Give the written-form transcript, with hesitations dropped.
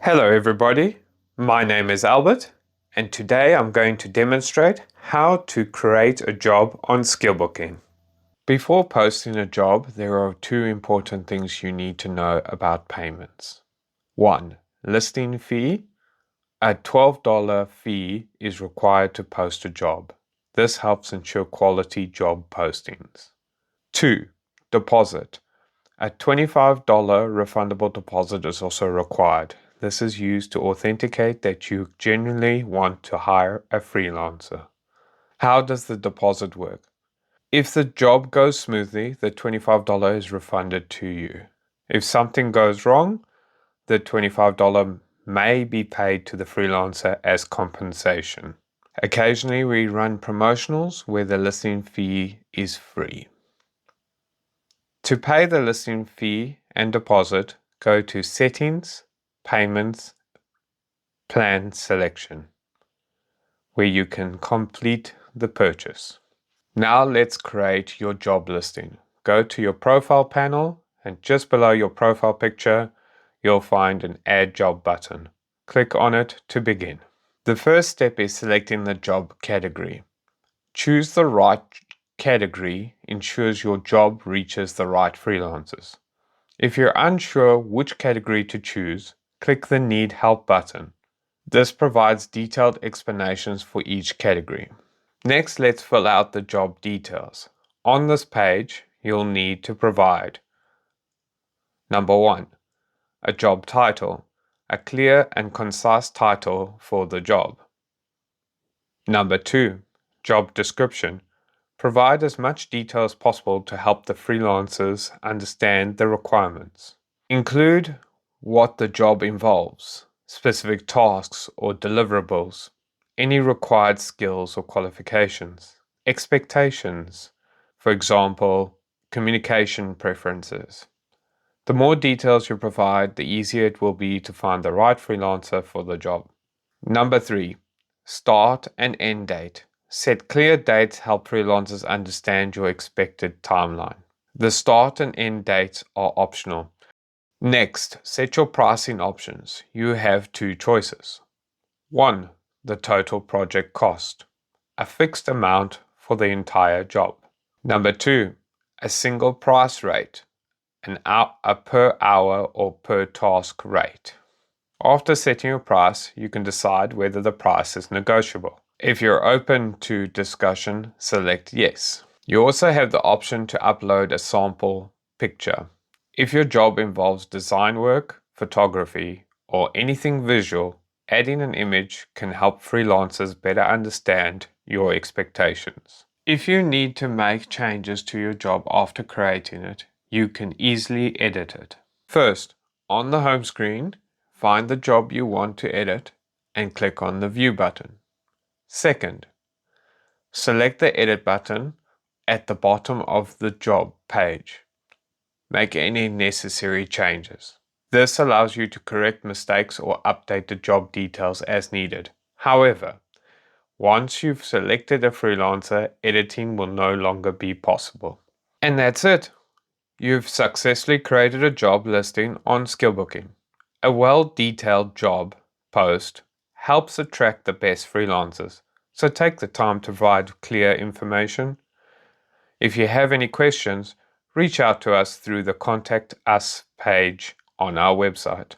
Hello everybody, my name is Albert and today I'm going to demonstrate how to create a job on SkillBooking. Before posting a job, there are two important things you need to know about payments. 1. Listing fee. A $12 fee is required to post a job. This helps ensure quality job postings. 2. Deposit. A $25 refundable deposit is also required. This is used to authenticate that you genuinely want to hire a freelancer. How does the deposit work? If the job goes smoothly, the $25 is refunded to you. If something goes wrong, the $25 may be paid to the freelancer as compensation. Occasionally, we run promotionals where the listing fee is free. To pay the listing fee and deposit, go to Settings, Payments, Plan Selection, where you can complete the purchase. Now let's create your job listing. Go to your profile panel and just below your profile picture, you'll find an Add Job button. Click on it to begin. The first step is selecting the job category. Choose the right category ensures your job reaches the right freelancers. If you're unsure which category to choose, click the Need Help button. This provides detailed explanations for each category. Next, let's fill out the job details. On this page, you'll need to provide Number 1. A job title, a clear and concise title for the job. Number 2. Job description. Provide as much detail as possible to help the freelancers understand the requirements. Include what the job involves, specific tasks or deliverables, any required skills or qualifications, expectations, for example, communication preferences. The more details you provide, the easier it will be to find the right freelancer for the job. Number 3. Start and end date. Set clear dates help freelancers understand your expected timeline. The start and end dates are optional. Next, set your pricing options. You have two choices. 1. The total project cost, a fixed amount for the entire job. Number 2. A single price rate, a per hour or per task rate. After setting your price, you can decide whether the price is negotiable. If you're open to discussion, select Yes. You also have the option to upload a sample picture. If your job involves design work, photography, or anything visual, adding an image can help freelancers better understand your expectations. If you need to make changes to your job after creating it, you can easily edit it. First, on the home screen, find the job you want to edit and click on the View button. Second, select the Edit button at the bottom of the job page. Make any necessary changes. This allows you to correct mistakes or update the job details as needed. However, once you've selected a freelancer, editing will no longer be possible. And that's it. You've successfully created a job listing on SkillBooking. A well-detailed job post helps attract the best freelancers, so take the time to provide clear information. If you have any questions, reach out to us through the Contact Us page on our website.